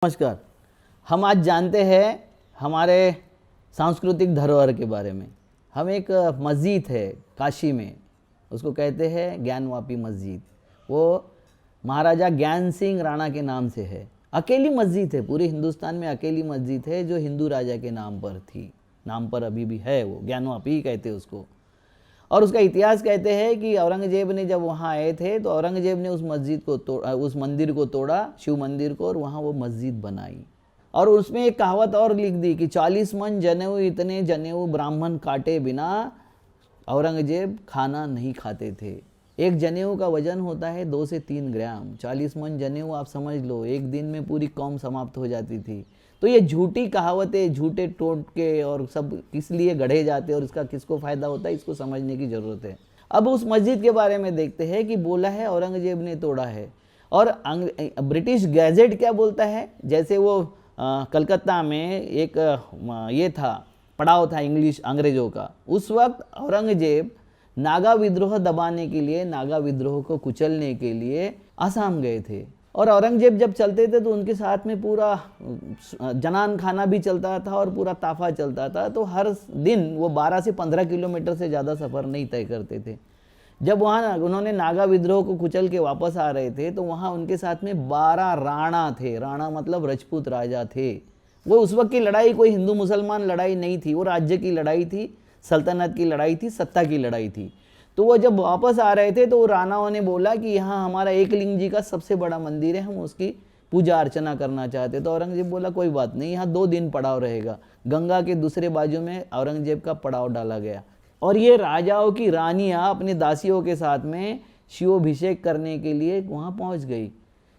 नमस्कार। हम आज जानते हैं हमारे सांस्कृतिक धरोहर के बारे में। हम एक मस्जिद है काशी में, उसको कहते हैं ज्ञानवापी मस्जिद। वो महाराजा ज्ञान सिंह राणा के नाम से है। अकेली मस्जिद है, पूरे हिंदुस्तान में अकेली मस्जिद है जो हिंदू राजा के नाम पर थी, नाम पर अभी भी है, वो ज्ञानवापी ही कहते हैं उसको। और उसका इतिहास कहते हैं कि औरंगजेब ने जब वहाँ आए थे तो औरंगजेब ने उस मस्जिद को उस मंदिर को तोड़ा, शिव मंदिर को, और वहाँ वो मस्जिद बनाई। और उसमें एक कहावत और लिख दी कि 40 मन जनेऊ, इतने जनेऊ ब्राह्मण काटे बिना औरंगजेब खाना नहीं खाते थे। एक जनेऊ का वजन होता है 2 से 3 ग्राम। 40 मन जनेऊ आप समझ लो, एक दिन में पूरी कौम समाप्त हो जाती थी। तो ये झूठी कहावतें, झूठे टोटके और सब किस लिए गढ़े जाते हैं और इसका किसको फ़ायदा होता है, इसको समझने की ज़रूरत है। अब उस मस्जिद के बारे में देखते हैं कि बोला है औरंगजेब ने तोड़ा है। और ब्रिटिश गैजेट क्या बोलता है, जैसे वो कलकत्ता में एक ये था, पड़ाव था इंग्लिश अंग्रेज़ों का। उस वक्त औरंगजेब नागा विद्रोह दबाने के लिए, नागा विद्रोह को कुचलने के लिए आसाम गए थे। और औरंगजेब जब चलते थे तो उनके साथ में पूरा जनान खाना भी चलता था और पूरा ताफा चलता था। तो हर दिन वो 12 से 15 किलोमीटर से ज़्यादा सफ़र नहीं तय करते थे। जब वहाँ उन्होंने नागा विद्रोह को कुचल के वापस आ रहे थे तो वहाँ उनके साथ में 12 राणा थे। राणा मतलब राजपूत राजा थे। वो उस वक्त की लड़ाई कोई हिंदू मुसलमान लड़ाई नहीं थी, वो राज्य की लड़ाई थी, सल्तनत की लड़ाई थी, सत्ता की लड़ाई थी। तो वो जब वापस आ रहे थे तो राणाओं ने बोला कि यहाँ हमारा एकलिंग जी का सबसे बड़ा मंदिर है, हम उसकी पूजा अर्चना करना चाहते। तो औरंगजेब बोला कोई बात नहीं, यहाँ 2 दिन पड़ाव रहेगा। गंगा के दूसरे बाजू में औरंगजेब का पड़ाव डाला गया और ये राजाओं की रानियाँ अपने दासियों के साथ में शिवाभिषेक करने के लिए वहाँ पहुँच गई।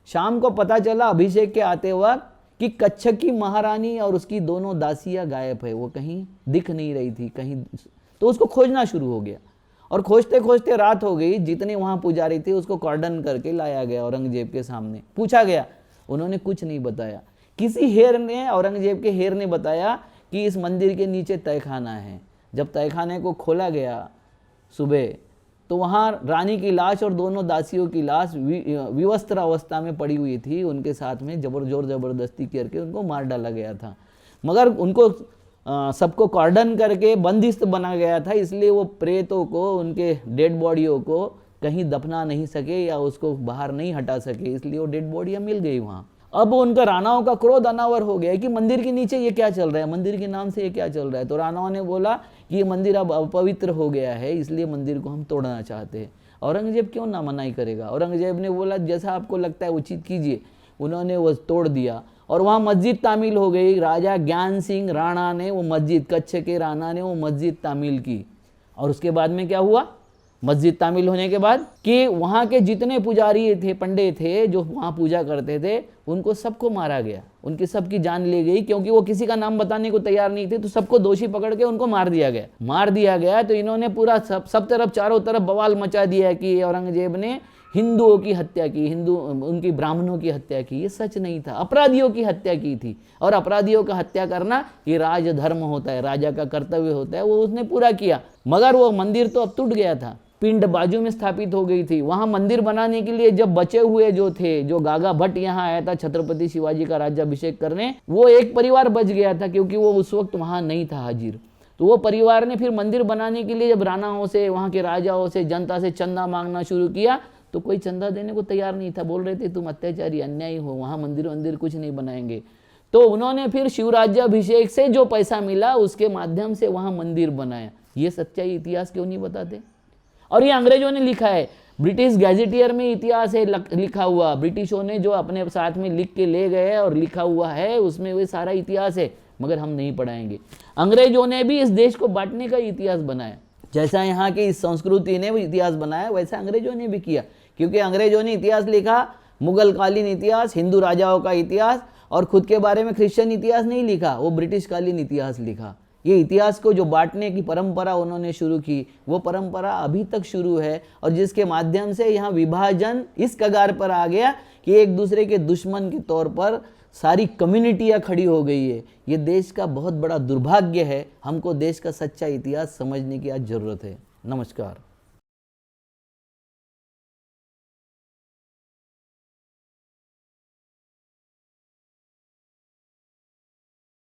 शाम को पता चला अभिषेक के आते वक्त कि कच्छक की महारानी और उसकी दोनों दासियाँ गायब है, वो कहीं दिख नहीं रही थी कहीं। तो उसको खोजना शुरू हो गया और खोजते खोजते रात हो गई। जितने वहाँ पुजारी थे उसको कॉर्डन करके लाया गया औरंगजेब के सामने, पूछा गया, उन्होंने कुछ नहीं बताया। किसी हेर ने, औरंगजेब के हेर ने बताया कि इस मंदिर के नीचे तहखाना है। जब तहखाने को खोला गया सुबह तो वहाँ रानी की लाश और दोनों दासियों की लाश विवस्त्र अवस्था में पड़ी हुई थी। उनके साथ में जोर ज़बरदस्ती करके उनको मार डाला गया था, मगर उनको सबको कॉर्डन करके बंदिस्त बना गया था, इसलिए वो प्रेतों को, उनके डेड बॉडियों को कहीं दफना नहीं सके या उसको बाहर नहीं हटा सके, इसलिए वो डेड बॉडियाँ मिल गई वहाँ। अब उनका राणाओं का क्रोध अनावर हो गया कि मंदिर के नीचे ये क्या चल रहा है, मंदिर के नाम से ये क्या चल रहा है। तो राणाओं ने बोला कि ये मंदिर अब अपवित्र हो गया है, इसलिए मंदिर को हम तोड़ना चाहते हैं। औरंगजेब क्यों ना मनाही करेगा। औरंगजेब ने बोला जैसा आपको लगता है उचित कीजिए। उन्होंने वो तोड़ दिया और वहाँ मस्जिद तामील हो गई। राजा ज्ञान सिंह राणा ने वो मस्जिद, कच्छ के राणा ने वो मस्जिद तामील की। और उसके बाद में क्या हुआ, मस्जिद तामील होने के बाद कि वहाँ के जितने पुजारी थे, पंडित थे जो वहाँ पूजा करते थे, उनको सबको मारा गया, उनकी सबकी जान ले गई, क्योंकि वो किसी का नाम बताने को तैयार नहीं थे। तो सबको दोषी पकड़ के उनको मार दिया गया। तो इन्होंने पूरा सब तरफ, चारों तरफ बवाल मचा दिया कि औरंगजेब ने हिंदुओं की हत्या की, उनकी ब्राह्मणों की हत्या की। ये सच नहीं था, अपराधियों की हत्या की थी। और अपराधियों का हत्या करना ये राजधर्म होता है, राजा का कर्तव्य होता है, वो उसने पूरा किया। मगर वो मंदिर तो अब टूट गया था, पिंड बाजू में स्थापित हो गई थी। वहाँ मंदिर बनाने के लिए जब बचे हुए जो थे, जो गागा भट्ट यहाँ आया था छत्रपति शिवाजी का राज्याभिषेक करने, वो एक परिवार बच गया था क्योंकि वो उस वक्त वहाँ नहीं था हाजिर। तो वो परिवार ने फिर मंदिर बनाने के लिए जब राणाओं से, वहाँ के राजाओं से, जनता से चंदा मांगना शुरू किया तो कोई चंदा देने को तैयार नहीं था। बोल रहे थे तुम अत्याचारी, अन्यायी हो, वहाँ मंदिर कुछ नहीं बनाएंगे। तो उन्होंने फिर शिवराज्याभिषेक से जो पैसा मिला उसके माध्यम से वहाँ मंदिर बनाया। ये सच्चाई इतिहास क्यों नहीं बताते। और ये अंग्रेजों ने लिखा है, ब्रिटिश गैजेटियर में इतिहास है लिखा हुआ। ब्रिटिशों ने जो अपने साथ में लिख के ले गए और लिखा हुआ है उसमें वो सारा इतिहास है, मगर हम नहीं पढ़ाएंगे। अंग्रेजों ने भी इस देश को बांटने का इतिहास बनाया। जैसा यहाँ की इस संस्कृति ने वो इतिहास बनाया, वैसा अंग्रेजों ने भी किया। क्योंकि अंग्रेजों ने इतिहास लिखा, मुगल कालीन इतिहास, हिंदू राजाओं का इतिहास, और खुद के बारे में क्रिश्चियन इतिहास नहीं लिखा, वो ब्रिटिश कालीन इतिहास लिखा। ये इतिहास को जो बांटने की परंपरा उन्होंने शुरू की, वो परंपरा अभी तक शुरू है, और जिसके माध्यम से यहाँ विभाजन इस कगार पर आ गया कि एक दूसरे के दुश्मन के तौर पर सारी कम्युनिटियाँ खड़ी हो गई है। ये देश का बहुत बड़ा दुर्भाग्य है। हमको देश का सच्चा इतिहास समझने की आज ज़रूरत है। नमस्कार।